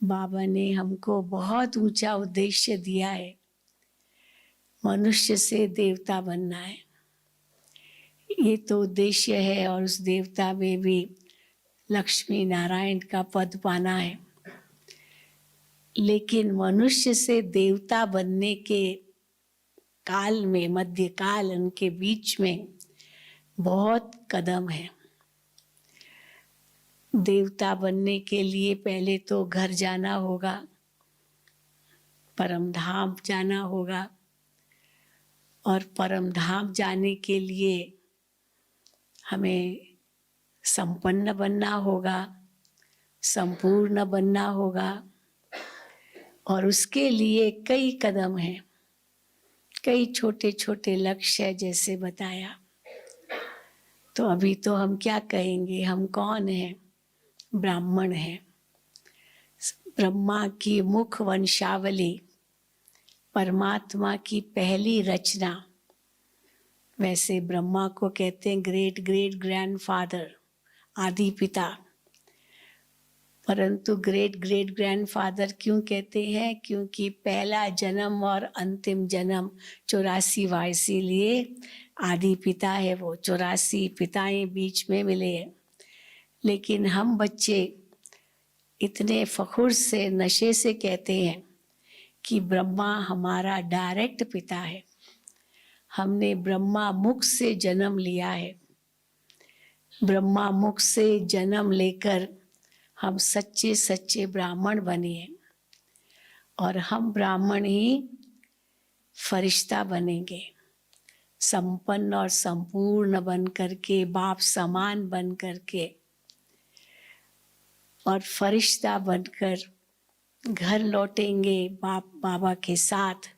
बाबा ने हमको बहुत ऊंचा उद्देश्य दिया है। मनुष्य से देवता बनना है, ये तो उद्देश्य है। और उस देवता में भी लक्ष्मी नारायण का पद पाना है। लेकिन मनुष्य से देवता बनने के काल में, मध्यकाल, उनके बीच में बहुत कदम है। देवता बनने के लिए पहले तो घर जाना होगा, परम धाम जाना होगा, और परम धाम जाने के लिए हमें संपन्न बनना होगा, संपूर्ण बनना होगा। और उसके लिए कई कदम हैं, कई छोटे छोटे लक्ष्य है, जैसे बताया। तो अभी तो हम क्या कहेंगे, हम कौन हैं? ब्राह्मण हैं। ब्रह्मा की मुख वंशावली, परमात्मा की पहली रचना। वैसे ब्रह्मा को कहते हैं ग्रेट ग्रेट ग्रैंडफादर, आदि पिता। परंतु ग्रेट ग्रेट ग्रैंडफादर क्यों कहते हैं? क्योंकि पहला जन्म और अंतिम जन्म 84वां, इसीलिए आदि पिता है वो। 84 पिताएं बीच में मिले हैं। लेकिन हम बच्चे इतने फखुर से, नशे से कहते हैं कि ब्रह्मा हमारा डायरेक्ट पिता है। हमने ब्रह्मा मुख से जन्म लिया है। ब्रह्मा मुख से जन्म लेकर हम सच्चे सच्चे ब्राह्मण बने हैं। और हम ब्राह्मण ही फरिश्ता बनेंगे, संपन्न और संपूर्ण बन करके, बाप समान बन करके, और फरिश्ता बनकर घर लौटेंगे बाप बाबा के साथ,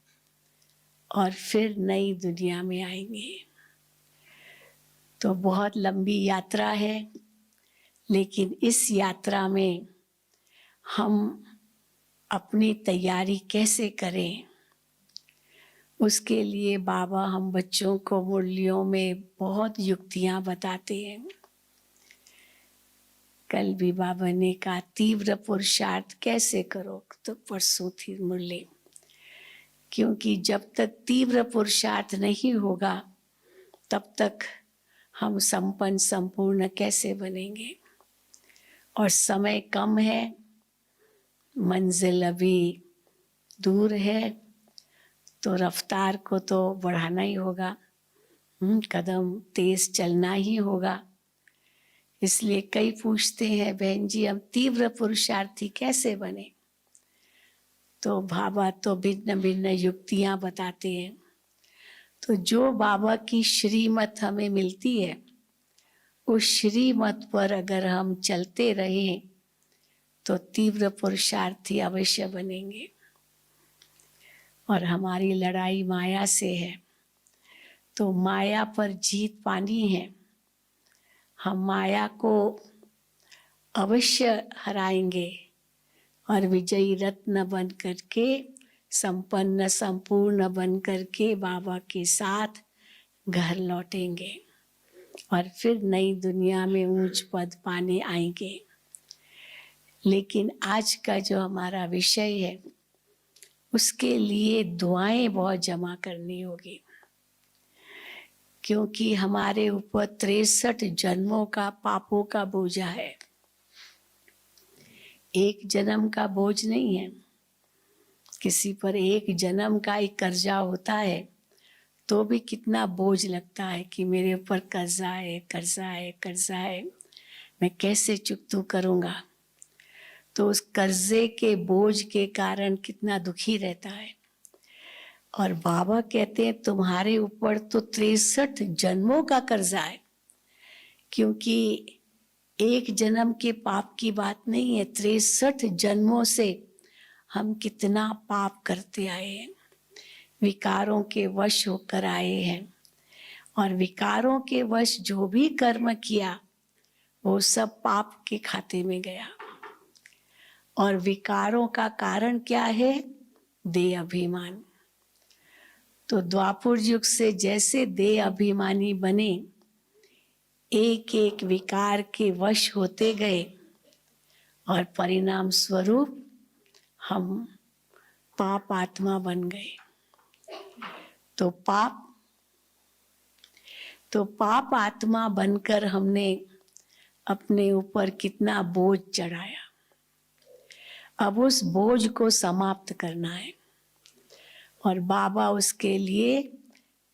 और फिर नई दुनिया में आएंगे। तो बहुत लंबी यात्रा है, लेकिन इस यात्रा में हम अपनी तैयारी कैसे करें, उसके लिए बाबा हम बच्चों को मुरलियों में बहुत युक्तियां बताते हैं। कल भी बाबा ने कहा तीव्र पुरुषार्थ कैसे करो, तो परसों थी मुरली। क्योंकि जब तक तीव्र पुरुषार्थ नहीं होगा, तब तक हम संपन्न संपूर्ण कैसे बनेंगे। और समय कम है, मंजिल अभी दूर है, तो रफ्तार को तो बढ़ाना ही होगा, कदम तेज चलना ही होगा। इसलिए कई पूछते हैं, बहन जी हम तीव्र पुरुषार्थी कैसे बने? तो बाबा तो भिन्न भिन्न युक्तियां बताते हैं। तो जो बाबा की श्रीमत हमें मिलती है, उस श्रीमत पर अगर हम चलते रहें, तो तीव्र पुरुषार्थी अवश्य बनेंगे। और हमारी लड़ाई माया से है, तो माया पर जीत पानी है। हम माया को अवश्य हराएंगे और विजयी रत्न बन करके, संपन्न संपूर्ण बन करके बाबा के साथ घर लौटेंगे, और फिर नई दुनिया में ऊंच पद पाने आएंगे। लेकिन आज का जो हमारा विषय है, उसके लिए दुआएं बहुत जमा करनी होगी। क्योंकि हमारे ऊपर 63 जन्मों का पापों का बोझा है। एक जन्म का बोझ नहीं है। किसी पर एक जन्म का एक कर्जा होता है, तो भी कितना बोझ लगता है कि मेरे ऊपर कर्जा है, कर्जा है, कर्जा है, मैं कैसे चुकता करूँगा। तो उस कर्जे के बोझ के कारण कितना दुखी रहता है। और बाबा कहते हैं तुम्हारे ऊपर तो 63 जन्मों का कर्जा है। क्योंकि एक जन्म के पाप की बात नहीं है, 63 जन्मों से हम कितना पाप करते आए हैं, विकारों के वश होकर आए हैं। और विकारों के वश जो भी कर्म किया, वो सब पाप के खाते में गया। और विकारों का कारण क्या है? देह अभिमान। तो द्वापर युग से जैसे देह अभिमानी बने, एक विकार के वश होते गए, और परिणाम स्वरूप हम पाप आत्मा बन गए। तो पाप आत्मा बनकर हमने अपने ऊपर कितना बोझ चढ़ाया। अब उस बोझ को समाप्त करना है और बाबा उसके लिए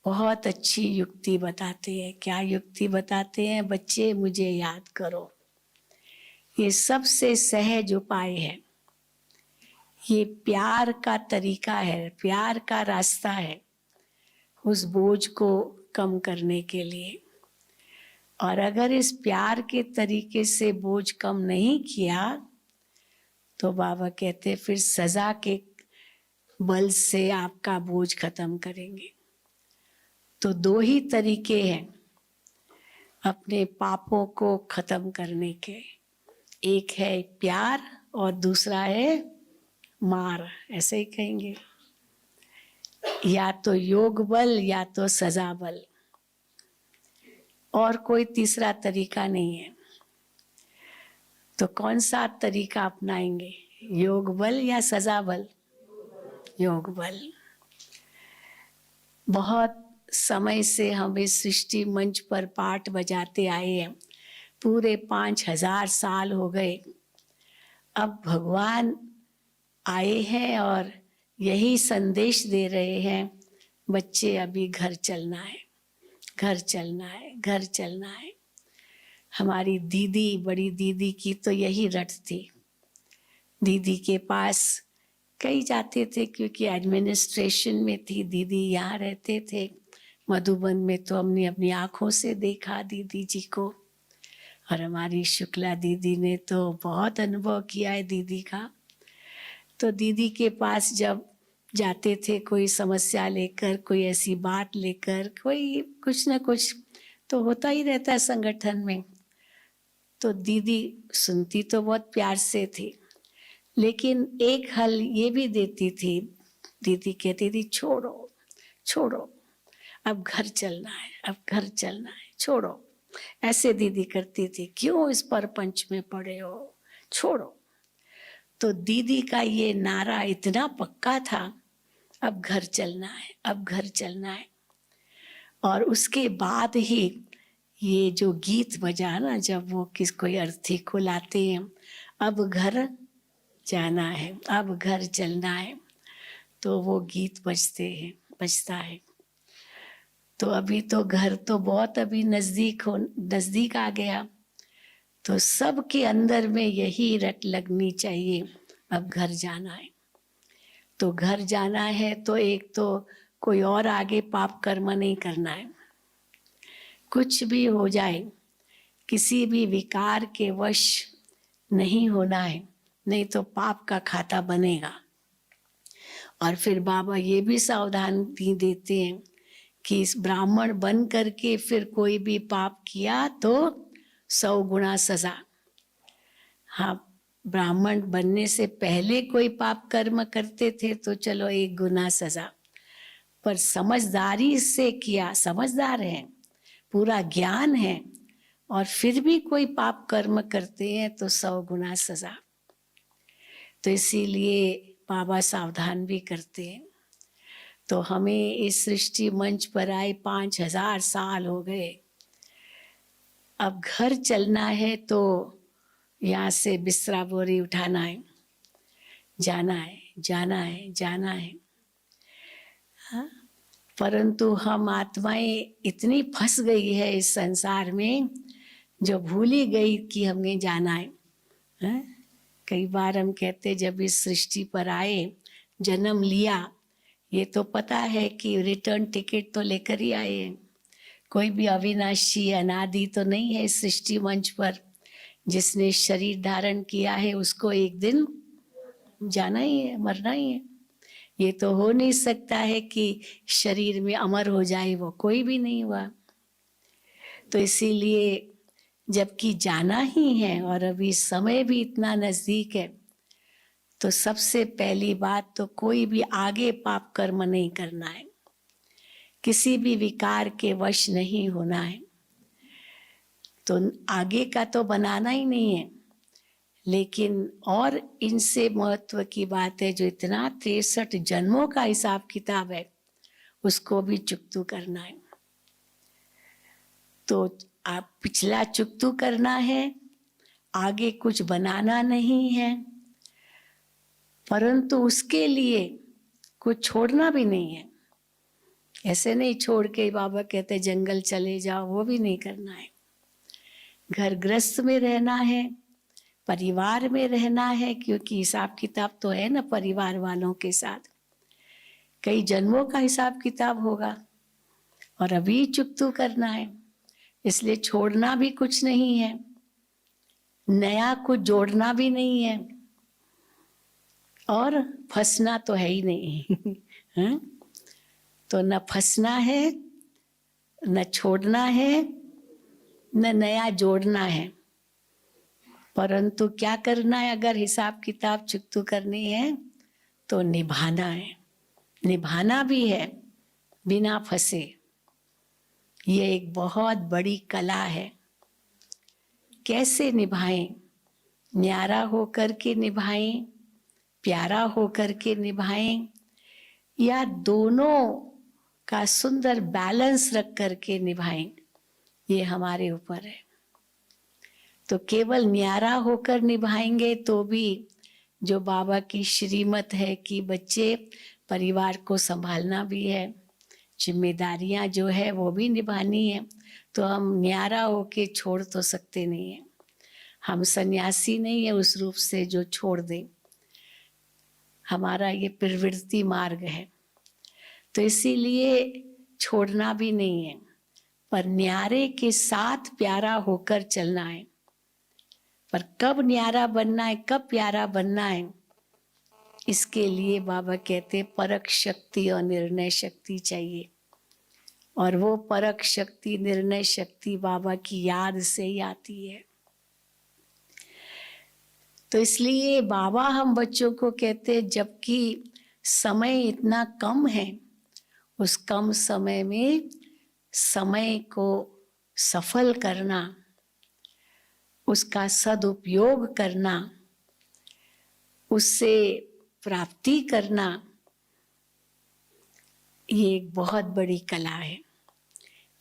बहुत अच्छी युक्ति बताते हैं। क्या युक्ति बताते हैं? बच्चे मुझे याद करो। ये सबसे सहज उपाय है, ये प्यार का तरीका है, प्यार का रास्ता है उस बोझ को कम करने के लिए। और अगर इस प्यार के तरीके से बोझ कम नहीं किया तो बाबा कहते फिर सजा के बल से आपका बोझ खत्म करेंगे। तो दो ही तरीके हैं अपने पापों को खत्म करने के, एक है प्यार और दूसरा है मार, ऐसे ही कहेंगे, या तो योग बल या तो सजा बल, और कोई तीसरा तरीका नहीं है। तो कौन सा तरीका अपनाएंगे, योग बल या सजा बल? योग बल। बहुत समय से हम इस सृष्टि मंच पर पाठ बजाते आए हैं, पूरे 5000 साल हो गए। अब भगवान आए हैं और यही संदेश दे रहे हैं, बच्चे अभी घर चलना है, घर चलना है, घर चलना है। हमारी दीदी, बड़ी दीदी की तो यही रट थी। दीदी के पास कई जाते थे क्योंकि एडमिनिस्ट्रेशन में थी दीदी, यहाँ रहते थे मधुबन में, तो हमने अपनी आंखों से देखा दीदी जी को। और हमारी शुक्ला दीदी ने तो बहुत अनुभव किया है दीदी का। तो दीदी के पास जब जाते थे कोई समस्या लेकर, कोई ऐसी बात लेकर, कोई कुछ न कुछ तो होता ही रहता है संगठन में, तो दीदी सुनती तो बहुत प्यार से थी, लेकिन एक हल ये भी देती थी। दीदी कहती थी छोड़ो छोड़ो, अब घर चलना है, अब घर चलना है, छोड़ो। ऐसे दीदी करती थी, क्यों इस परपंच में पड़े हो, छोड़ो। तो दीदी का ये नारा इतना पक्का था, अब घर चलना है, अब घर चलना है। और उसके बाद ही ये जो गीत बजा ना, जब वो कोई अर्थी को लाते हैं, अब घर जाना है, अब घर चलना है, तो वो गीत बजता है। तो अभी तो घर तो बहुत अभी नजदीक आ गया, तो सबके अंदर में यही रट लगनी चाहिए, अब घर जाना है। तो घर जाना है तो एक तो कोई और आगे पाप कर्म नहीं करना है। कुछ भी हो जाए, किसी भी विकार के वश नहीं होना है, नहीं तो पाप का खाता बनेगा। और फिर बाबा ये भी सावधानी देते हैं कि इस ब्राह्मण बन करके फिर कोई भी पाप किया तो 100 गुना सजा। हाँ, ब्राह्मण बनने से पहले कोई पाप कर्म करते थे तो चलो 1 गुना सजा, पर समझदारी से किया, समझदार हैं, पूरा ज्ञान है, और फिर भी कोई पाप कर्म करते हैं तो 100 गुना सजा। तो इसीलिए बाबा सावधान भी करते हैं। तो हमें इस सृष्टि मंच पर आए 5000 साल हो गए, अब घर चलना है तो यहाँ से बिस्तरा बोरी उठाना है, जाना है, जाना है, जाना है। हाँ? परंतु हम आत्माएं इतनी फंस गई है इस संसार में, जो भूल ही गई कि हमें जाना है। हाँ? कई बार हम कहते जब इस सृष्टि पर आए, जन्म लिया, ये तो पता है कि रिटर्न टिकट तो लेकर ही आए हैं। कोई भी अविनाशी अनादि तो नहीं है इस सृष्टि मंच पर। जिसने शरीर धारण किया है उसको एक दिन जाना ही है, मरना ही है। ये तो हो नहीं सकता है कि शरीर में अमर हो जाए, वो कोई भी नहीं हुआ। तो इसीलिए जबकि जाना ही है और अभी समय भी इतना नजदीक है, तो सबसे पहली बात तो कोई भी आगे पाप कर्म नहीं करना है, किसी भी विकार के वश नहीं होना है। तो आगे का तो बनाना ही नहीं है, लेकिन और इनसे महत्व की बात है, जो इतना 63 जन्मों का हिसाब किताब है, उसको भी चुकतू करना है। तो आप पिछला चुकतू करना है, आगे कुछ बनाना नहीं है, परंतु उसके लिए कुछ छोड़ना भी नहीं है। ऐसे नहीं छोड़ के बाबा कहते जंगल चले जाओ, वो भी नहीं करना है। घर गृहस्थ में रहना है, परिवार में रहना है, क्योंकि हिसाब किताब तो है ना परिवार वालों के साथ। कई जन्मों का हिसाब किताब होगा और अभी चुकतू करना है, इसलिए छोड़ना भी कुछ नहीं है, नया कुछ जोड़ना भी नहीं है, और फंसना तो है ही नहीं है? तो न फंसना है, न छोड़ना है, न नया जोड़ना है, परंतु क्या करना है? अगर हिसाब किताब चुकतू करनी है तो निभाना है, निभाना भी है बिना फंसे। ये एक बहुत बड़ी कला है। कैसे निभाएं? न्यारा होकर के निभाएं, प्यारा होकर के निभाएं, या दोनों का सुंदर बैलेंस रख करके निभाएं, ये हमारे ऊपर है। तो केवल न्यारा होकर निभाएंगे तो भी जो बाबा की श्रीमत है कि बच्चे परिवार को संभालना भी है, जिम्मेदारियां जो है वो भी निभानी है, तो हम न्यारा होके छोड़ तो सकते नहीं है। हम सन्यासी नहीं है उस रूप से जो छोड़ दें, हमारा ये प्रवृत्ति मार्ग है, तो इसीलिए छोड़ना भी नहीं है, पर न्यारे के साथ प्यारा होकर चलना है। पर कब न्यारा बनना है, कब प्यारा बनना है, इसके लिए बाबा कहते परख शक्ति और निर्णय शक्ति चाहिए, और वो परख शक्ति निर्णय शक्ति बाबा की याद से ही आती है। तो इसलिए बाबा हम बच्चों को कहते, जबकि समय इतना कम है, उस कम समय में समय को सफल करना, उसका सदुपयोग करना, उससे प्राप्ति करना, ये एक बहुत बड़ी कला है।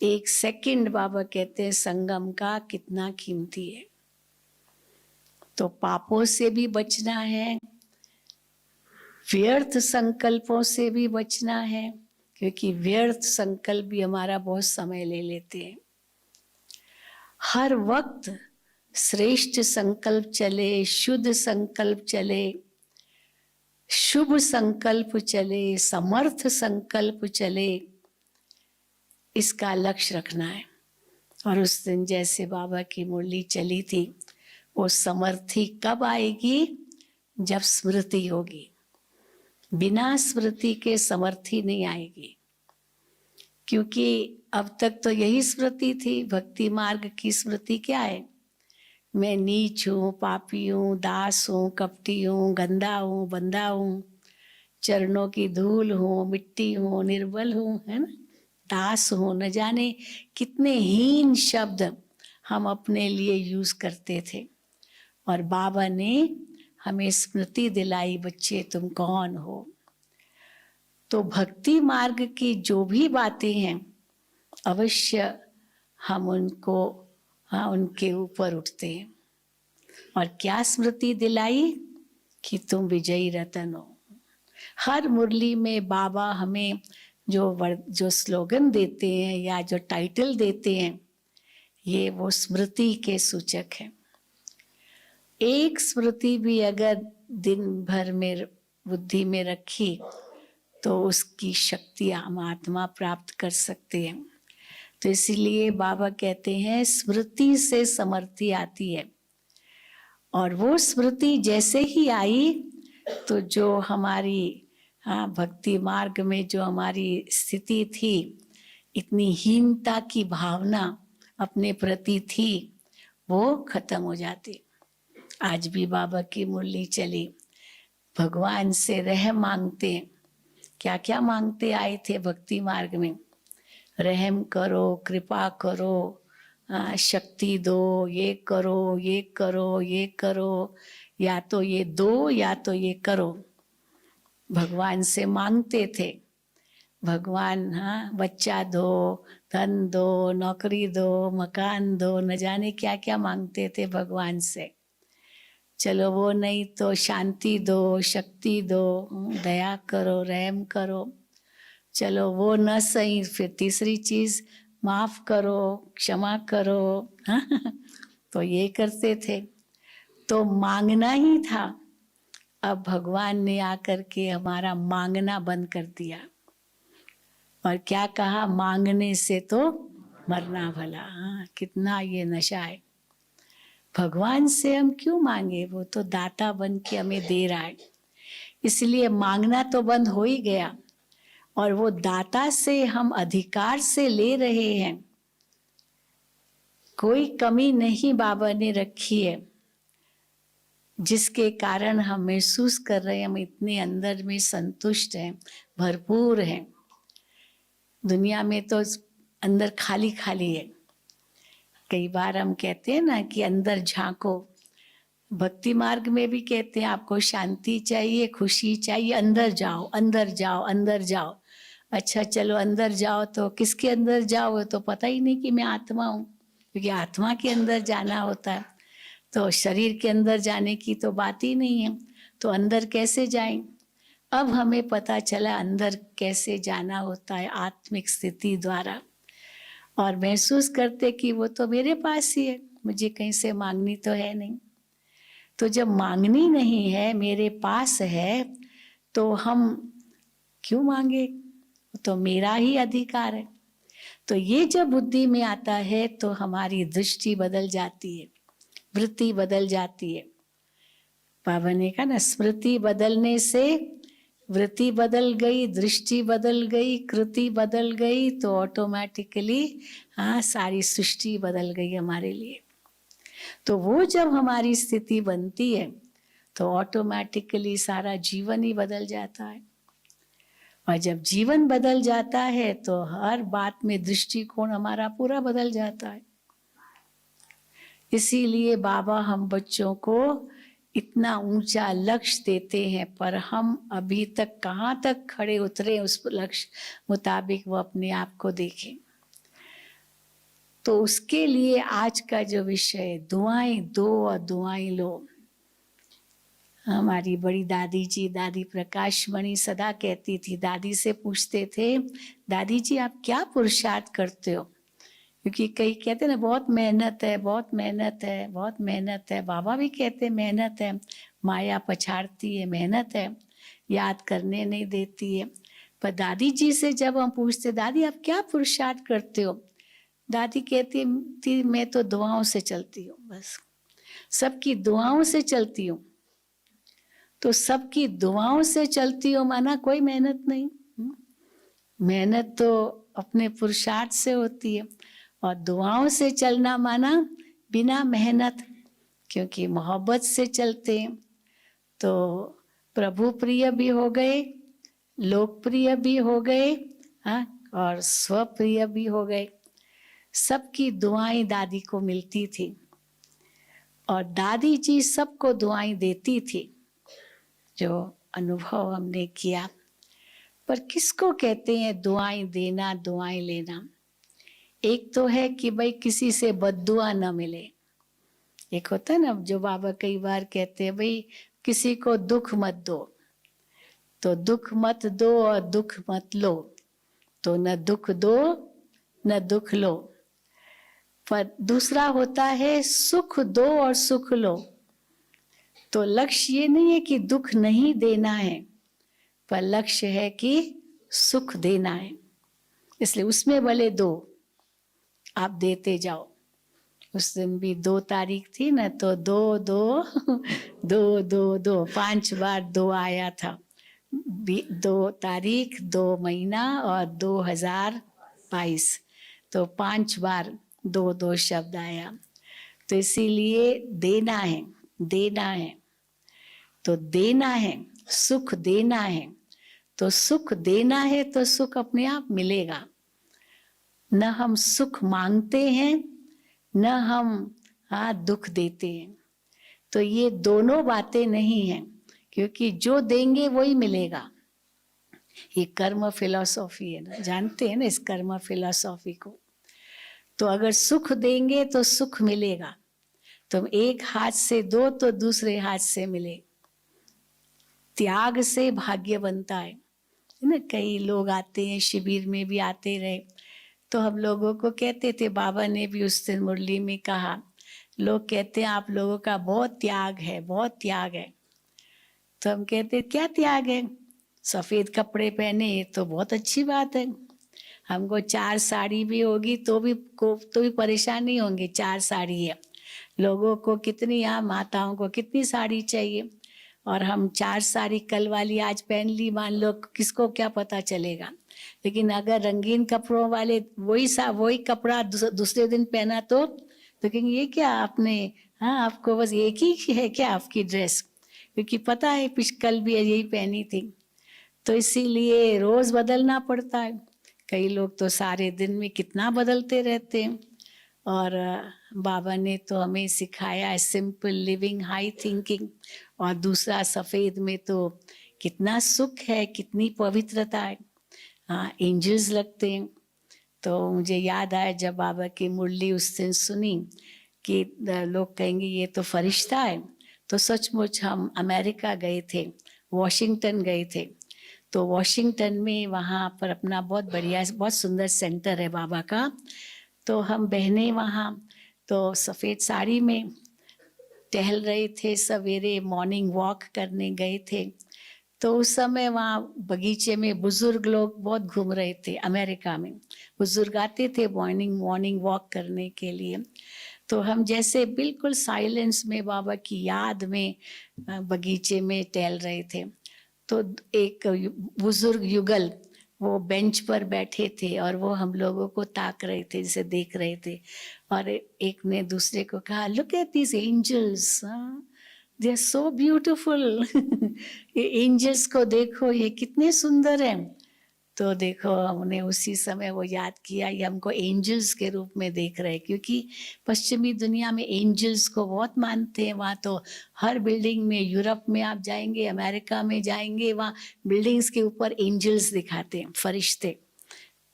एक सेकंड बाबा कहते हैं संगम का कितना कीमती है। तो पापों से भी बचना है, व्यर्थ संकल्पों से भी बचना है, क्योंकि व्यर्थ संकल्प भी हमारा बहुत समय ले लेते हैं। हर वक्त श्रेष्ठ संकल्प चले, शुद्ध संकल्प चले, शुभ संकल्प चले, समर्थ संकल्प चले, इसका लक्ष्य रखना है। और उस दिन जैसे बाबा की मुरली चली थी, वो समर्थी कब आएगी? जब स्मृति होगी। बिना स्मृति के समर्थी नहीं आएगी, क्योंकि अब तक तो यही स्मृति थी। भक्ति मार्ग की स्मृति क्या है? मैं नीच हूँ, पापी हूँ, दास हूँ, कपटी हूँ, गंदा हूँ, बंधा हूँ, चरणों की धूल हूँ, मिट्टी हूँ, निर्बल हूँ, है ना, दास हूँ। न जाने कितने हीन शब्द हम अपने लिए यूज करते थे, और बाबा ने हमें स्मृति दिलाई, बच्चे तुम कौन हो। तो भक्ति मार्ग की जो भी बातें हैं, अवश्य हम उनको उनके ऊपर उठते हैं। और क्या स्मृति दिलाई? कि तुम विजयी रतन हो। हर मुरली में बाबा हमें जो स्लोगन देते हैं या जो टाइटल देते हैं, ये वो स्मृति के सूचक है। एक स्मृति भी अगर दिन भर में बुद्धि में रखी तो उसकी शक्ति हम आत्मा प्राप्त कर सकते हैं। तो इसीलिए बाबा कहते हैं स्मृति से समर्थि आती है, और वो स्मृति जैसे ही आई तो जो हमारी भक्ति मार्ग में जो हमारी स्थिति थी, इतनी हीनता की भावना अपने प्रति थी, वो खत्म हो जाती। आज भी बाबा की मुरली चली, भगवान से रहम मांगते, क्या क्या मांगते आए थे भक्ति मार्ग में? रहम करो, कृपा करो, शक्ति दो, ये करो, ये करो, ये करो, या तो ये दो या तो ये करो। भगवान से मांगते थे, भगवान बच्चा दो, धन दो, नौकरी दो, मकान दो, न जाने क्या क्या मांगते थे भगवान से। चलो वो नहीं तो शांति दो, शक्ति दो, दया करो, रहम करो। चलो वो न सही, फिर तीसरी चीज माफ करो, क्षमा करो। तो ये करते थे, तो मांगना ही था। अब भगवान ने आकर के हमारा मांगना बंद कर दिया और क्या कहा, मांगने से तो मरना भला। कितना ये नशा है। भगवान से हम क्यों मांगे, वो तो दाता बन के हमें दे रहा है। इसलिए मांगना तो बंद हो ही गया, और वो दाता से हम अधिकार से ले रहे हैं। कोई कमी नहीं बाबा ने रखी है, जिसके कारण हम महसूस कर रहे हैं हम इतने अंदर में संतुष्ट हैं, भरपूर हैं। दुनिया में तो अंदर खाली खाली है। कई बार हम कहते हैं ना कि अंदर झांको। भक्ति मार्ग में भी कहते हैं आपको शांति चाहिए, खुशी चाहिए, अंदर जाओ, अंदर जाओ, अंदर जाओ। अच्छा चलो अंदर जाओ, तो किसके अंदर जाओ तो पता ही नहीं कि मैं आत्मा हूँ, क्योंकि आत्मा के अंदर जाना होता है। तो शरीर के अंदर जाने की तो बात ही नहीं है, तो अंदर कैसे जाएं? अब हमें पता चला अंदर कैसे जाना होता है, आत्मिक स्थिति द्वारा। और महसूस करते कि वो तो मेरे पास ही है, मुझे कहीं से मांगनी तो है नहीं। तो जब मांगनी नहीं है, मेरे पास है, तो हम क्यों मांगे? तो मेरा ही अधिकार है। तो ये जब बुद्धि में आता है तो हमारी दृष्टि बदल जाती है, वृत्ति बदल जाती है। बाबा ने कहा ना, स्मृति बदलने से वृत्ति बदल गई, दृष्टि बदल गई, कृति बदल गई, तो ऑटोमेटिकली सारी सृष्टि बदल गई हमारे लिए। तो वो जब हमारी स्थिति बनती है तो ऑटोमेटिकली सारा जीवन ही बदल जाता है। और जब जीवन बदल जाता है तो हर बात में दृष्टिकोण हमारा पूरा बदल जाता है। इसीलिए बाबा हम बच्चों को इतना ऊंचा लक्ष्य देते हैं, पर हम अभी तक कहाँ तक खड़े उतरे उस लक्ष्य मुताबिक वो अपने आप को देखें। तो उसके लिए आज का जो विषय, दुआएं दो और दुआएं लो। हमारी बड़ी दादी जी, दादी प्रकाश मणि सदा कहती थी, दादी से पूछते थे, दादी जी आप क्या पुरुषार्थ करते हो? क्योंकि कई कहते ना बहुत मेहनत है, बहुत मेहनत है, बहुत मेहनत है। बाबा भी कहते मेहनत है, माया पछाड़ती है, मेहनत है, याद करने नहीं देती है। पर दादी जी से जब हम पूछते, दादी आप क्या पुरुषार्थ करते हो? दादी कहती थी, मैं तो दुआओं से चलती हूँ, बस सबकी दुआओं से चलती हूँ। तो सबकी दुआओं से चलती हो माना कोई मेहनत नहीं। मेहनत तो अपने पुरुषार्थ से होती है, और दुआओं से चलना माना बिना मेहनत, क्योंकि मोहब्बत से चलते हैं तो प्रभु प्रिय भी हो गए, लोकप्रिय भी हो गए, और स्वप्रिय भी हो गए। सबकी दुआएं दादी को मिलती थी, और दादी जी सबको दुआएं देती थी, जो अनुभव हमने किया। पर किसको कहते हैं दुआएं देना, दुआएं लेना? एक तो है कि भाई किसी से बद्दुआ न मिले। एक होता है ना, जो बाबा कई बार कहते हैं, भाई किसी को दुख मत दो, तो दुख मत दो और दुख मत लो, तो न दुख दो न दुख लो। पर दूसरा होता है सुख दो और सुख लो। तो लक्ष्य ये नहीं है कि दुख नहीं देना है, पर लक्ष्य है कि सुख देना है। इसलिए उसमें भले दो, आप देते जाओ। उस दिन भी 2 तारीख थी ना, तो 2 2 2 2 2 5 बार 2 आया था। 2 तारीख, 2 महीना और 2022, तो 5 बार 2 2 शब्द आया। तो इसीलिए देना है, देना है, तो देना है, सुख देना है। तो सुख देना है तो सुख अपने आप मिलेगा। न हम सुख मांगते हैं, न हम दुख देते हैं। तो ये दोनों बातें नहीं हैं, क्योंकि जो देंगे वही मिलेगा। ये कर्म फिलॉसफी है ना, जानते हैं ना इस कर्म फिलॉसफी को। तो अगर सुख देंगे तो सुख मिलेगा, तुम एक हाथ से दो तो दूसरे हाथ से मिले। त्याग से भाग्य बनता है ना। कई लोग आते हैं, शिविर में भी आते रहे, तो हम लोगों को कहते थे, बाबा ने भी उस दिन मुरली में कहा, लोग कहते हैं आप लोगों का बहुत त्याग है, बहुत त्याग है। तो हम कहते क्या त्याग है? सफेद कपड़े पहने तो बहुत अच्छी बात है, हमको 4 साड़ी भी होगी तो भी परेशान नहीं होंगे। 4 साड़ी है, लोगों को कितनी, यहाँ माताओं को कितनी साड़ी चाहिए, और हम 4 साड़ी कल वाली आज पहन ली, मान लो, किसको क्या पता चलेगा। लेकिन अगर रंगीन कपड़ों वाले वही कपड़ा दूसरे दिन पहना तो कहेंगे ये क्या आपने, आपको बस एक ही है क्या आपकी ड्रेस, क्योंकि पता है कल भी यही पहनी थी। तो इसीलिए रोज बदलना पड़ता है। कई लोग तो सारे दिन में कितना बदलते रहते हैं। और बाबा ने तो हमें सिखाया है सिंपल लिविंग, हाई थिंकिंग। और दूसरा सफ़ेद में तो कितना सुख है, कितनी पवित्रता है। एंजल्स लगते हैं। तो मुझे याद आया जब बाबा की मुरली उस दिन सुनी कि लोग कहेंगे ये तो फरिश्ता है, तो सचमुच हम अमेरिका गए थे, वॉशिंगटन गए थे। तो वॉशिंगटन में वहाँ पर अपना बहुत बढ़िया, बहुत सुंदर सेंटर है बाबा का। तो हम बहनें वहाँ तो सफ़ेद साड़ी में टहल रहे थे, सवेरे मॉर्निंग वॉक करने गए थे। तो उस समय वहाँ बगीचे में बुजुर्ग लोग बहुत घूम रहे थे। अमेरिका में बुजुर्ग आते थे मॉर्निंग वॉक करने के लिए। तो हम जैसे बिल्कुल साइलेंस में बाबा की याद में बगीचे में टहल रहे थे, तो एक बुजुर्ग युगल वो बेंच पर बैठे थे और वो हम लोगों को ताक रहे थे, जैसे देख रहे थे। और एक ने दूसरे को कहा, look at this angels, they are so beautiful. ये एंजल्स को देखो, ये कितने सुंदर हैं। तो देखो हमने उसी समय वो याद किया, ये हमको एंजल्स के रूप में देख रहे हैं, क्योंकि पश्चिमी दुनिया में एंजल्स को बहुत मानते हैं। वहाँ तो हर बिल्डिंग में, यूरोप में आप जाएंगे, अमेरिका में जाएंगे, वहाँ बिल्डिंग्स के ऊपर एंजल्स दिखाते हैं, फरिश्ते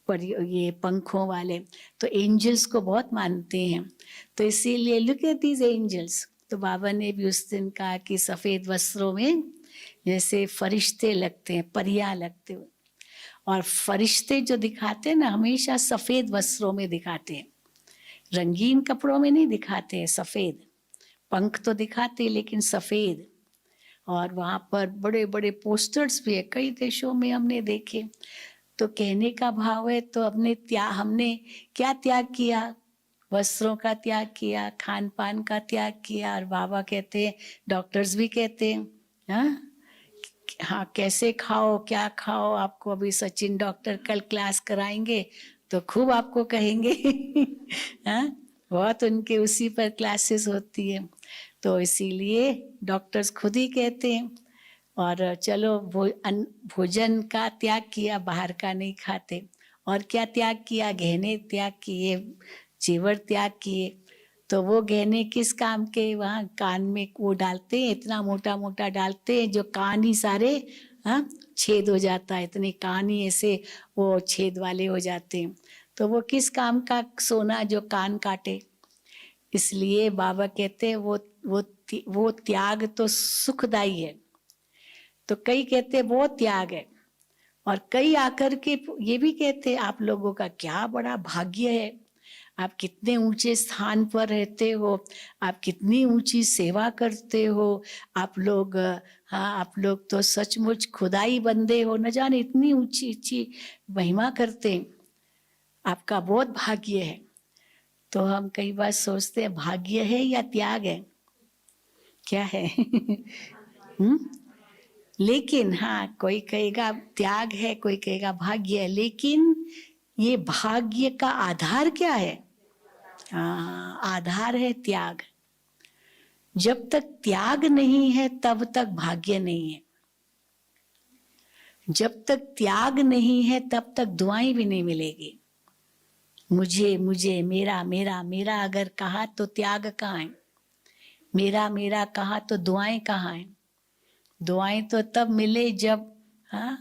पर ये पंखों वाले। तो एंजल्स को बहुत मानते हैं। तो इसीलिए लुक एट दीज एंजल्स। तो बाबा ने भी उस दिन कहा कि सफ़ेद वस्त्रों में जैसे फरिश्ते लगते हैं, परियां लगते हैं। और फरिश्ते जो दिखाते हैं ना, हमेशा सफ़ेद वस्त्रों में दिखाते हैं, रंगीन कपड़ों में नहीं दिखाते हैं। सफ़ेद पंख तो दिखाते हैं, लेकिन सफ़ेद। और वहाँ पर बड़े बड़े पोस्टर्स भी है, कई देशों में हमने देखे। तो कहने का भाव है, तो हमने क्या त्याग किया? वस्त्रों का त्याग किया, खान पान का त्याग किया। और बाबा कहते हैं, डॉक्टर्स भी कहते हैं, हाँ कैसे खाओ, क्या खाओ। आपको अभी सचिन डॉक्टर कल क्लास कराएंगे तो खूब आपको कहेंगे। हाँ, बहुत उनके उसी पर क्लासेस होती है। तो इसीलिए डॉक्टर्स खुद ही कहते हैं। और चलो भोजन का त्याग किया, बाहर का नहीं खाते। और क्या त्याग किया? गहने त्याग किए, जेवर त्याग किए। तो वो गहने किस काम के? वहाँ कान में वो डालते हैं, इतना मोटा मोटा डालते हैं, जो कान ही सारे छेद हो जाता है, इतने कान ही ऐसे वो छेद वाले हो जाते हैं। तो वो किस काम का सोना जो कान काटे? इसलिए बाबा कहते हैं वो त्याग तो सुखदाई है। तो कई कहते हैं बहुत त्याग है, और कई आकर के ये भी कहते हैं, आप लोगों का क्या बड़ा भाग्य है, आप कितने ऊंचे स्थान पर रहते हो, आप कितनी ऊंची सेवा करते हो, आप लोग, हाँ आप लोग तो सचमुच खुदाई बंदे हो, न जाने इतनी ऊंची ऊंची महिमा करते हैं, आपका बहुत भाग्य है। तो हम कई बार सोचते हैं, भाग्य है या त्याग है, क्या है? लेकिन हाँ, कोई कहेगा त्याग है, कोई कहेगा भाग्य है, लेकिन ये भाग्य का आधार क्या है? आधार है त्याग। जब तक त्याग नहीं है तब तक भाग्य नहीं है। जब तक त्याग नहीं है तब तक दुआएं भी नहीं मिलेगी। मुझे मुझे मेरा मेरा मेरा अगर कहा तो त्याग कहाँ है? मेरा मेरा कहा तो दुआएं कहाँ हैं? दुआएं तो तब मिले जब, हाँ,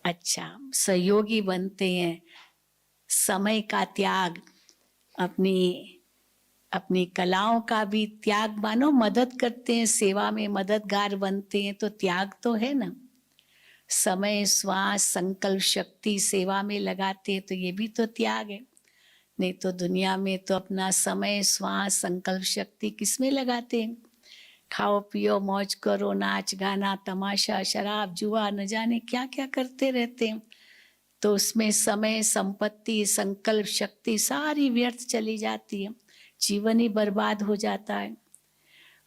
अच्छा, सहयोगी बनते हैं। समय का त्याग, अपनी अपनी कलाओं का भी त्याग मानो, मदद करते हैं, सेवा में मददगार बनते हैं, तो त्याग तो है ना। समय, श्वास, संकल्प शक्ति सेवा में लगाते हैं, तो ये भी तो त्याग है। नहीं तो दुनिया में तो अपना समय, श्वास, संकल्प शक्ति किसमें लगाते हैं? खाओ पियो मौज करो, नाच गाना तमाशा शराब जुआ न जाने क्या क्या करते रहते हैं। तो उसमें समय, संपत्ति, संकल्प शक्ति सारी व्यर्थ चली जाती है, जीवन ही बर्बाद हो जाता है।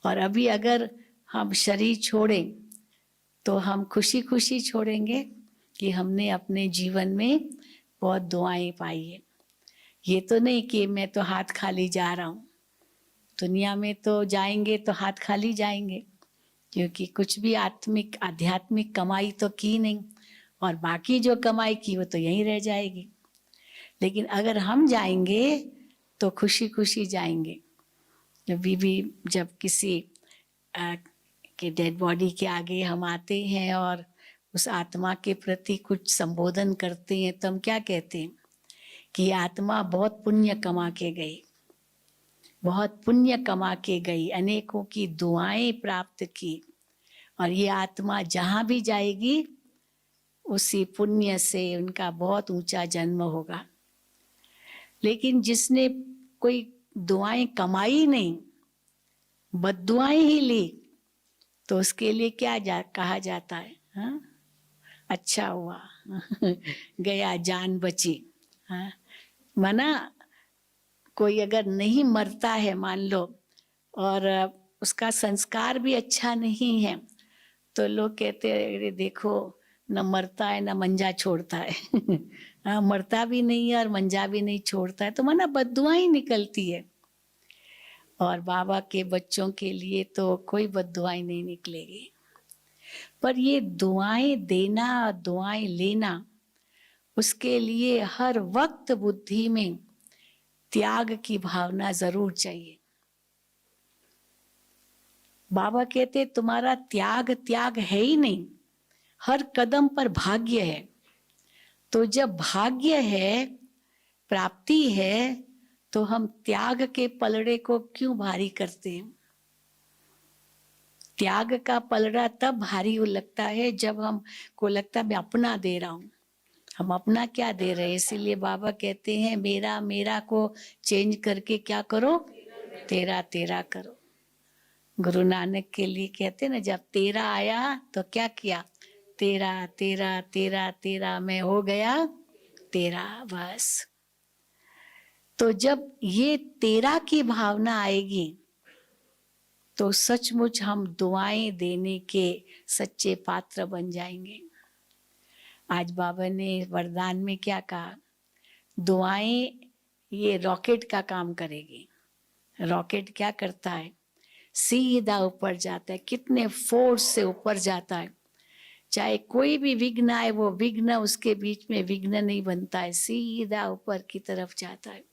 और अभी अगर हम शरीर छोड़ें तो हम खुशी खुशी छोड़ेंगे कि हमने अपने जीवन में बहुत दुआएं पाई है। ये तो नहीं कि मैं तो हाथ खाली जा रहा हूँ। दुनिया में तो जाएंगे तो हाथ खाली जाएंगे, क्योंकि कुछ भी आत्मिक आध्यात्मिक कमाई तो की नहीं, और बाकी जो कमाई की वो तो यहीं रह जाएगी। लेकिन अगर हम जाएंगे तो खुशी खुशी जाएंगे। जब किसी के डेड बॉडी के आगे हम आते हैं और उस आत्मा के प्रति कुछ संबोधन करते हैं, तो हम क्या कहते हैं कि ये आत्मा बहुत पुण्य कमा के गई, बहुत पुण्य कमा के गई, अनेकों की दुआएं प्राप्त की, और ये आत्मा जहाँ भी जाएगी उसी पुण्य से उनका बहुत ऊंचा जन्म होगा। लेकिन जिसने कोई दुआएं कमाई नहीं, बद्दुआएं ही ली, तो उसके लिए क्या कहा जाता है? हाँ, अच्छा हुआ गया जान बची। हाँ, माना कोई अगर नहीं मरता है मान लो, और उसका संस्कार भी अच्छा नहीं है, तो लोग कहते हैं अरे देखो, न मरता है न मंजा छोड़ता है हाँ, मरता भी नहीं है और मंजा भी नहीं छोड़ता है, तो माना बद्दुआ ही निकलती है। और बाबा के बच्चों के लिए तो कोई बद्दुआएं नहीं निकलेगी। पर ये दुआएं देना, दुआएं लेना, उसके लिए हर वक्त बुद्धि में त्याग की भावना जरूर चाहिए। बाबा कहते तुम्हारा त्याग त्याग है ही नहीं, हर कदम पर भाग्य है। तो जब भाग्य है, प्राप्ति है, तो हम त्याग के पलड़े को क्यों भारी करते हैं? त्याग का पलड़ा तब भारी लगता है जब हम को लगता है मैं अपना दे रहा हूं। हम अपना क्या दे रहे हैं? इसीलिए बाबा कहते हैं मेरा मेरा को चेंज करके क्या करो, तेरा तेरा करो। गुरु नानक के लिए कहते हैं ना, जब तेरा आया तो क्या किया? तेरा तेरा तेरा तेरा मैं हो गया तेरा, बस। तो जब ये तेरा की भावना आएगी तो सचमुच हम दुआएं देने के सच्चे पात्र बन जाएंगे। आज बाबा ने वरदान में क्या कहा? दुआएं ये रॉकेट का काम करेगी। रॉकेट क्या करता है? सीधा ऊपर जाता है, कितने फोर्स से ऊपर जाता है। चाहे कोई भी विघ्न आए, वो विघ्न उसके बीच में विघ्न नहीं बनता है, सीधा ऊपर की तरफ जाता है।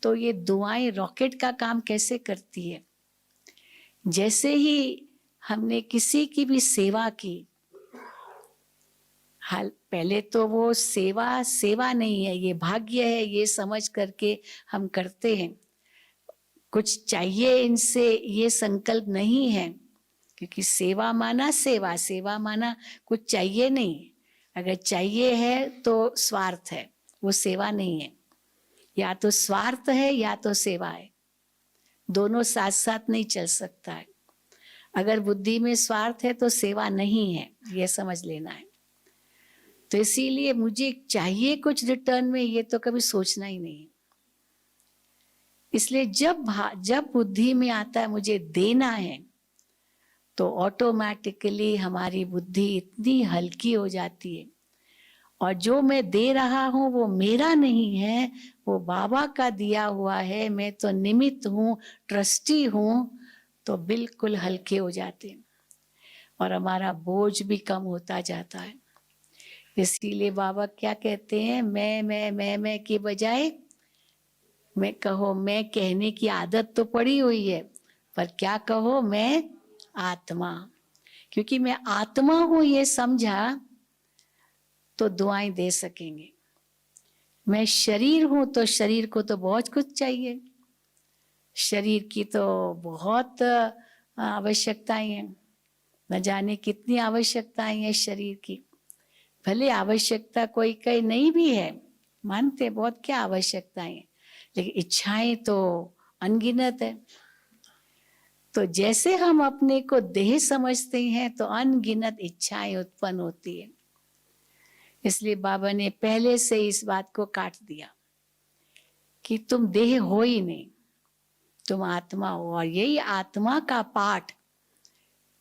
तो ये दुआएं रॉकेट का काम कैसे करती है? जैसे ही हमने किसी की भी सेवा की, हाल पहले तो वो सेवा सेवा नहीं है, ये भाग्य है, ये समझ करके हम करते हैं। कुछ चाहिए इनसे ये संकल्प नहीं है, क्योंकि सेवा माना सेवा, सेवा माना कुछ चाहिए नहीं। अगर चाहिए है तो स्वार्थ है, वो सेवा नहीं है। या तो स्वार्थ है या तो सेवा है, दोनों साथ साथ नहीं चल सकता है। अगर बुद्धि में स्वार्थ है तो सेवा नहीं है, ये समझ लेना है। तो इसीलिए मुझे चाहिए कुछ रिटर्न में, ये तो कभी सोचना ही नहीं। इसलिए जब बुद्धि में आता है मुझे देना है, तो ऑटोमेटिकली हमारी बुद्धि इतनी हल्की हो जाती है, और जो मैं दे रहा हूं वो मेरा नहीं है, वो बाबा का दिया हुआ है, मैं तो निमित्त हूँ, ट्रस्टी हूँ, तो बिल्कुल हल्के हो जाते हैं और हमारा बोझ भी कम होता जाता है। इसीलिए बाबा क्या कहते हैं, मैं के बजाय मैं कहो। मैं कहने की आदत तो पड़ी हुई है, पर क्या कहो, मैं आत्मा। क्योंकि मैं आत्मा हूं ये समझा तो दुआएं दे सकेंगे। मैं शरीर हूं तो शरीर को तो बहुत कुछ चाहिए, शरीर की तो बहुत आवश्यकताएं हैं, न जाने कितनी आवश्यकताएं हैं शरीर की। भले आवश्यकता कोई कहीं नहीं भी है, मानते बहुत क्या आवश्यकताएं हैं, लेकिन इच्छाएं तो अनगिनत है। तो जैसे हम अपने को देह समझते हैं तो अनगिनत इच्छाएं उत्पन्न होती है। इसलिए बाबा ने पहले से इस बात को काट दिया कि तुम देह हो ही नहीं, तुम आत्मा हो। और यही आत्मा का पाठ,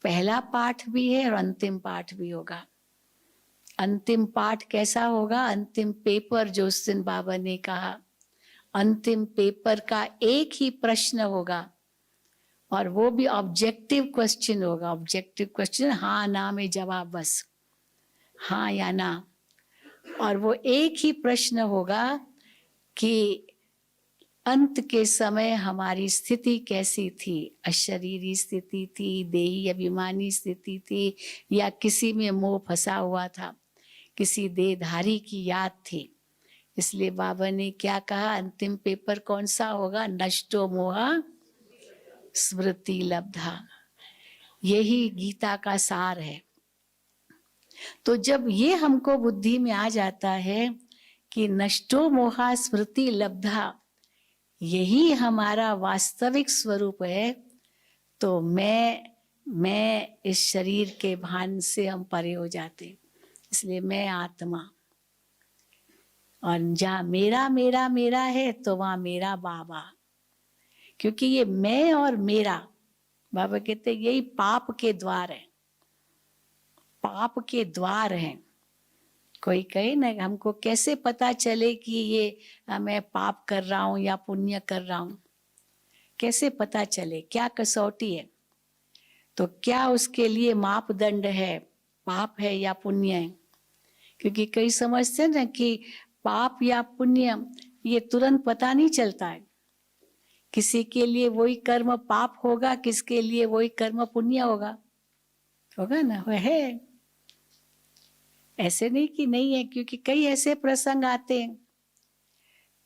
पहला पाठ भी है और अंतिम पाठ भी होगा। अंतिम पाठ कैसा होगा? अंतिम पेपर जो उस दिन बाबा ने कहा, अंतिम पेपर का एक ही प्रश्न होगा और वो भी ऑब्जेक्टिव क्वेश्चन होगा। ऑब्जेक्टिव क्वेश्चन, हाँ ना में जवाब, बस हाँ या ना। और वो एक ही प्रश्न होगा कि अंत के समय हमारी स्थिति कैसी थी? अशरीरी स्थिति थी, देही अभिमानी स्थिति थी, या किसी में मोह फंसा हुआ था, किसी देहधारी की याद थी। इसलिए बाबा ने क्या कहा, अंतिम पेपर कौन सा होगा? नष्टो मोहा स्मृति लब्धा। यही गीता का सार है। तो जब ये हमको बुद्धि में आ जाता है कि नष्टो मोहा स्मृति लब्धा यही हमारा वास्तविक स्वरूप है, तो मैं इस शरीर के भान से हम परे हो जाते। इसलिए मैं आत्मा, और जहाँ मेरा मेरा मेरा है तो वहां मेरा बाबा। क्योंकि ये मैं और मेरा, बाबा कहते यही पाप के द्वार है, पाप के द्वार हैं। कोई कहे ना, हमको कैसे पता चले कि ये मैं पाप कर रहा हूं या पुण्य कर रहा हूं? कैसे पता चले? क्या कसौटी है? तो क्या उसके लिए मापदंड है, पाप है या पुण्य है? क्योंकि कई समझते हैं ना कि पाप या पुण्य ये तुरंत पता नहीं चलता है। किसी के लिए वही कर्म पाप होगा, किसके लिए वही कर्म पुण्य होगा। होगा ना, वह है। ऐसे नहीं कि नहीं है, क्योंकि कई ऐसे प्रसंग आते हैं।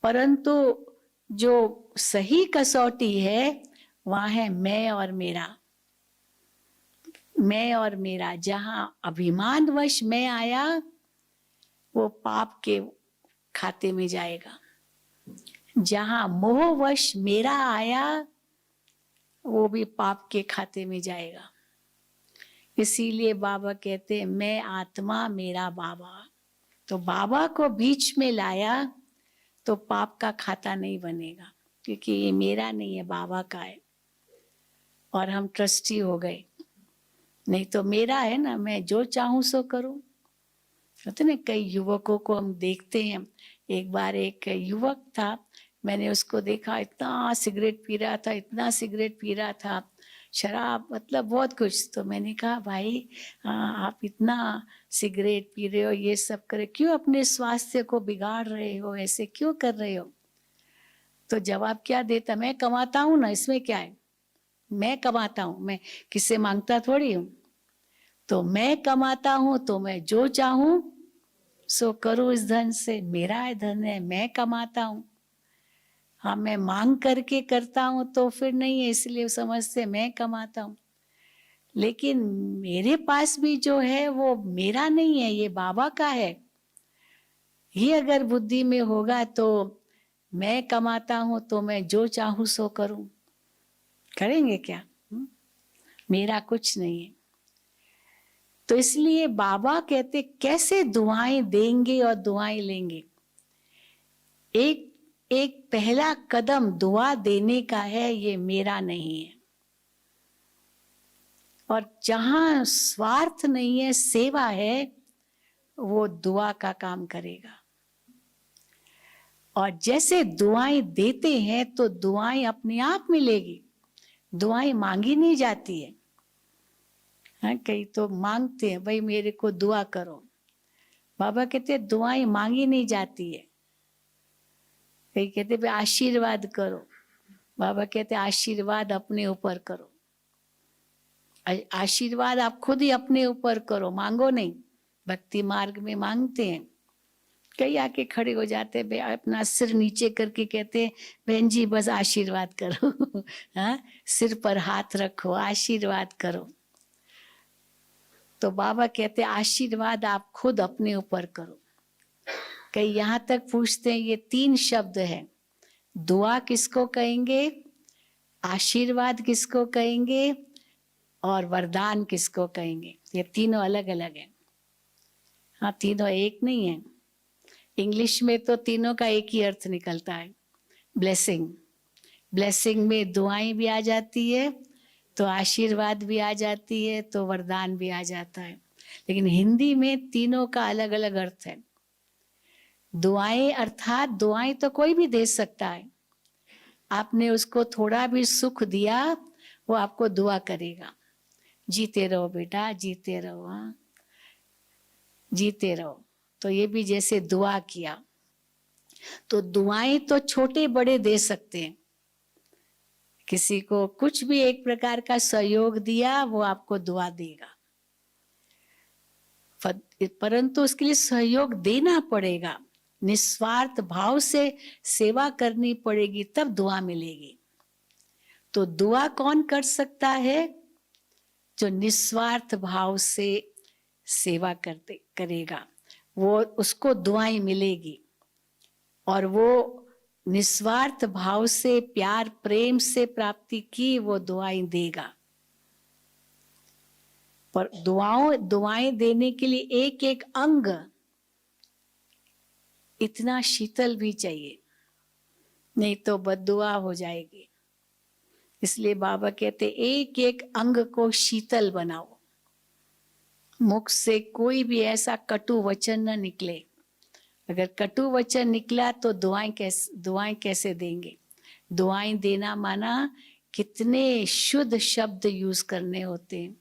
परंतु जो सही कसौटी है वहां है मैं और मेरा। मैं और मेरा, जहां अभिमानवश मैं आया वो पाप के खाते में जाएगा, जहां मोहवश मेरा आया वो भी पाप के खाते में जाएगा। इसीलिए बाबा कहते हैं मैं आत्मा मेरा बाबा। तो बाबा को बीच में लाया तो पाप का खाता नहीं बनेगा, क्योंकि ये मेरा नहीं है, बाबा का है। और हम ट्रस्टी हो गए। नहीं तो मेरा है ना, मैं जो चाहूं सो करूं। होते ना, कई युवकों को हम देखते हैं। एक बार एक युवक था, मैंने उसको देखा, इतना सिगरेट पी रहा था, इतना सिगरेट पी रहा था, शराब, मतलब बहुत कुछ। तो मैंने कहा भाई आप इतना सिगरेट पी रहे हो, ये सब करे, क्यों अपने स्वास्थ्य को बिगाड़ रहे हो, ऐसे क्यों कर रहे हो? तो जवाब क्या देता, मैं कमाता हूं ना, इसमें क्या है, मैं कमाता हूं, मैं किससे मांगता थोड़ी हूं। तो मैं कमाता हूं तो मैं जो चाहूं सो करूं इस धन से, मेरा है धन है, मैं कमाता हूं। हाँ, मैं मांग करके करता हूं तो फिर नहीं है, इसलिए समझते मैं कमाता हूं। लेकिन मेरे पास भी जो है वो मेरा नहीं है, ये बाबा का है। ये अगर बुद्धि में होगा तो मैं कमाता हूं तो मैं जो चाहूं सो करूं। करेंगे क्या? मेरा कुछ नहीं है। तो इसलिए बाबा कहते कैसे दुआएं देंगे और दुआएं लेंगे। एक एक पहला कदम दुआ देने का है, ये मेरा नहीं है। और जहां स्वार्थ नहीं है, सेवा है, वो दुआ का काम करेगा। और जैसे दुआएं देते हैं तो दुआएं अपने आप मिलेगी। दुआएं मांगी नहीं जाती है। हाँ, कई तो मांगते हैं भाई मेरे को दुआ करो, बाबा कहते हैं दुआएं मांगी नहीं जाती है। कई कहते भाई आशीर्वाद करो, बाबा कहते आशीर्वाद अपने ऊपर करो। आशीर्वाद आप खुद ही अपने ऊपर करो, मांगो नहीं। भक्ति मार्ग में मांगते हैं, कई आके खड़े हो जाते हैं, अपना सिर नीचे करके कहते हैं बहन जी बस आशीर्वाद करो। हाँ, सिर पर हाथ रखो, आशीर्वाद करो। तो बाबा कहते हैं आशीर्वाद आप खुद अपने ऊपर करो। कई यहाँ तक पूछते हैं ये 3 शब्द है, दुआ किसको कहेंगे, आशीर्वाद किसको कहेंगे और वरदान किसको कहेंगे। ये तीनों अलग अलग हैं। हाँ, तीनों एक नहीं है। इंग्लिश में तो तीनों का एक ही अर्थ निकलता है, ब्लेसिंग। ब्लेसिंग में दुआएं भी आ जाती है, तो आशीर्वाद भी आ जाती है, तो वरदान भी आ जाता है। लेकिन हिंदी में तीनों का अलग अलग अर्थ है। दुआएं अर्थात दुआएं तो कोई भी दे सकता है। आपने उसको थोड़ा भी सुख दिया, वो आपको दुआ करेगा, जीते रहो बेटा, जीते रहो, हाँ जीते रहो। तो ये भी जैसे दुआ किया, तो दुआएं तो छोटे बड़े दे सकते हैं। किसी को कुछ भी एक प्रकार का सहयोग दिया, वो आपको दुआ देगा, परंतु उसके लिए सहयोग देना पड़ेगा, निस्वार्थ भाव से सेवा करनी पड़ेगी, तब दुआ मिलेगी। तो दुआ कौन कर सकता है, जो निस्वार्थ भाव से सेवा करेगा, वो उसको दुआएं मिलेगी। और वो निस्वार्थ भाव से प्यार प्रेम से प्राप्ति की, वो दुआएं देगा। पर दुआएं देने के लिए एक एक अंग इतना शीतल भी चाहिए, नहीं तो बद्दुआ हो जाएगी। इसलिए बाबा कहते एक एक अंग को शीतल बनाओ, मुख से कोई भी ऐसा कटु वचन न निकले। अगर कटु वचन निकला तो दुआएं कैसे देंगे। दुआएं देना माना कितने शुद्ध शब्द यूज करने होते हैं।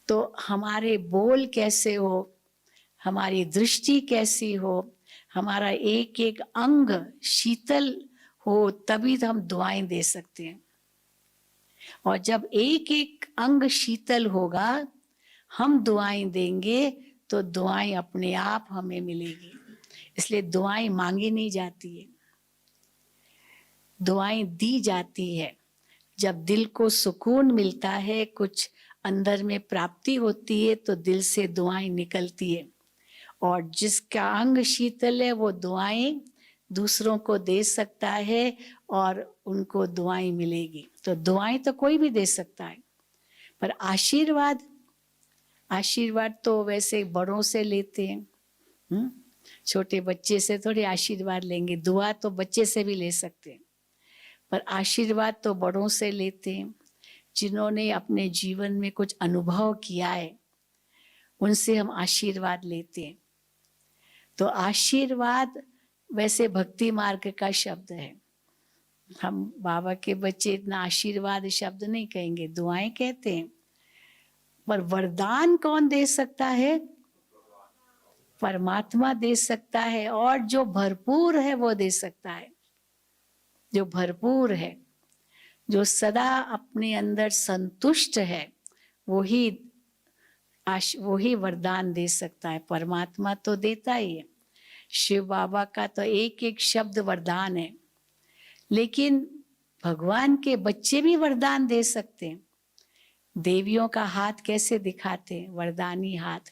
तो हमारे बोल कैसे हो, हमारी दृष्टि कैसी हो, हमारा एक एक अंग शीतल हो, तभी तो हम दुआएं दे सकते हैं। और जब एक एक अंग शीतल होगा, हम दुआएं देंगे, तो दुआएं अपने आप हमें मिलेगी। इसलिए दुआएं मांगी नहीं जाती है, दुआएं दी जाती है। जब दिल को सुकून मिलता है, कुछ अंदर में प्राप्ति होती है, तो दिल से दुआएं निकलती है। और जिसका अंग शीतल है, वो दुआएं दूसरों को दे सकता है और उनको दुआएं मिलेगी। तो दुआएं तो कोई भी दे सकता है, पर आशीर्वाद तो वैसे बड़ों से लेते हैं। छोटे बच्चे से थोड़ी आशीर्वाद लेंगे, दुआ तो बच्चे से भी ले सकते हैं, पर आशीर्वाद तो बड़ों से लेते हैं, जिन्होंने अपने जीवन में कुछ अनुभव किया है, उनसे हम आशीर्वाद लेते हैं। तो आशीर्वाद वैसे भक्ति मार्ग का शब्द है। हम बाबा के बच्चे इतना आशीर्वाद शब्द नहीं कहेंगे, दुआएं कहते हैं। पर वरदान कौन दे सकता है, परमात्मा दे सकता है। और जो भरपूर है वो दे सकता है, जो भरपूर है, जो सदा अपने अंदर संतुष्ट है, वही वरदान दे सकता है। परमात्मा तो देता ही है, शिव बाबा का तो एक एक शब्द वरदान है। लेकिन भगवान के बच्चे भी वरदान दे सकते हैं। देवियों का हाथ कैसे दिखाते हैं, वरदानी हाथ।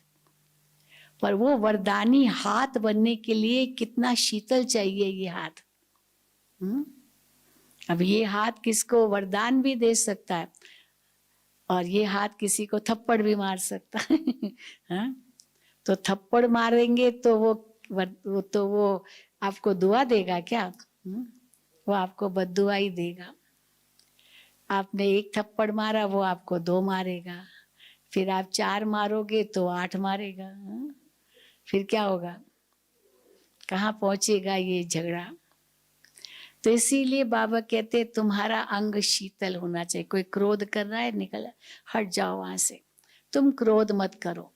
पर वो वरदानी हाथ बनने के लिए कितना शीतल चाहिए ये हाथ। अब ये हाथ किसको वरदान भी दे सकता है, और ये हाथ किसी को थप्पड़ भी मार सकता है। हाँ? तो थप्पड़ मारेंगे तो वो आपको दुआ देगा क्या? वो आपको बद्दुआ ही देगा। आपने एक थप्पड़ मारा, वो आपको 2 मारेगा, फिर आप 4 मारोगे तो 8 मारेगा। फिर क्या होगा, कहाँ पहुंचेगा ये झगड़ा। तो इसीलिए बाबा कहते तुम्हारा अंग शीतल होना चाहिए। कोई क्रोध कर रहा है, निकल हट जाओ वहां से, तुम क्रोध मत करो।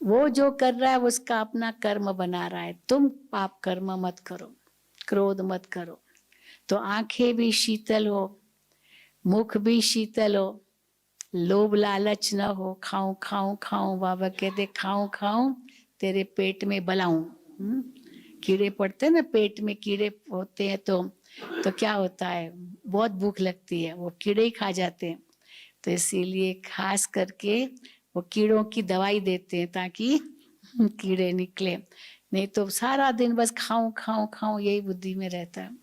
वो जो कर रहा है उसका अपना कर्म बना रहा है। तुम पाप कर्म मत करो, क्रोध मत करो, तो आंखें भी शीतल हो, मुख भी शीतल हो, लोभ लालच न हो। खाऊं खाऊं खाऊं, बाबा कहते खाऊं खाऊं तेरे पेट में बलाऊं। कीड़े पड़ते हैं ना, पेट में कीड़े होते हैं तो क्या होता है, बहुत भूख लगती है, वो कीड़े ही खा जाते हैं। तो इसीलिए खास करके वो कीड़ों की दवाई देते हैं ताकि कीड़े निकले, नहीं तो सारा दिन बस खाऊं खाऊं खाऊं यही बुद्धि में रहता है।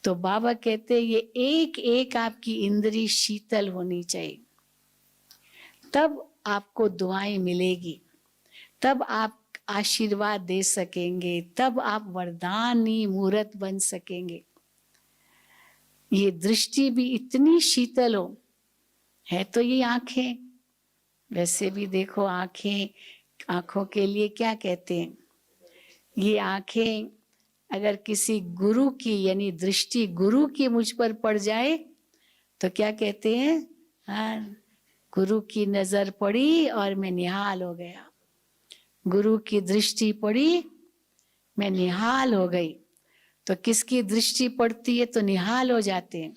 तो बाबा कहते हैं ये एक एक आपकी इंद्री शीतल होनी चाहिए, तब आपको दुआएं मिलेगी, तब आप आशीर्वाद दे सकेंगे, तब आप वरदानी मूर्त बन सकेंगे। ये दृष्टि भी इतनी शीतल हो, है तो ये आंखें, वैसे भी देखो आंखें, आंखों के लिए क्या कहते हैं, ये आंखें अगर किसी गुरु की यानी दृष्टि गुरु की मुझ पर पड़ जाए तो क्या कहते हैं, हाँ, गुरु की नजर पड़ी और मैं निहाल हो गया। गुरु की दृष्टि पड़ी, मैं निहाल हो गई। तो किसकी दृष्टि पड़ती है तो निहाल हो जाते हैं,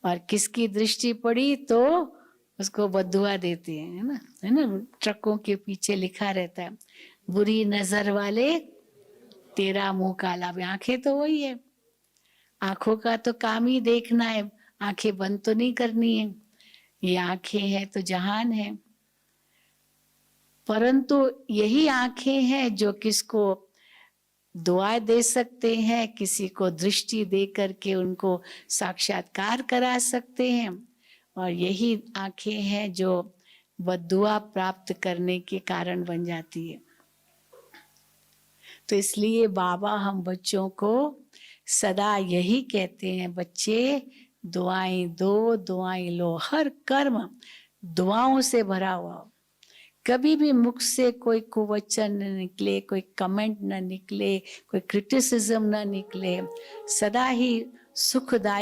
और किसकी दृष्टि पड़ी तो उसको बद्दुआ देते हैं, है ना, ट्रकों के पीछे लिखा रहता है, बुरी नजर वाले तेरा मुंह काला। आंखें तो वही है, आंखों का तो काम ही देखना है, आंखें बंद तो नहीं करनी है। ये आंखें हैं तो जहान है, परंतु यही आंखें हैं जो किसको दुआ दे सकते हैं, किसी को दृष्टि दे करके उनको साक्षात्कार करा सकते हैं, और यही आंखें हैं जो बद्दुआ प्राप्त करने के कारण बन जाती है। तो इसलिए बाबा हम बच्चों को सदा यही कहते हैं, बच्चे दुआएं दो, दुआएं लो, हर कर्म दुआओं से भरा हुआ। कभी भी मुख से कोई कुवचन न निकले, कोई कमेंट न निकले, कोई क्रिटिसिज्म न निकले, सदा ही सुखदायक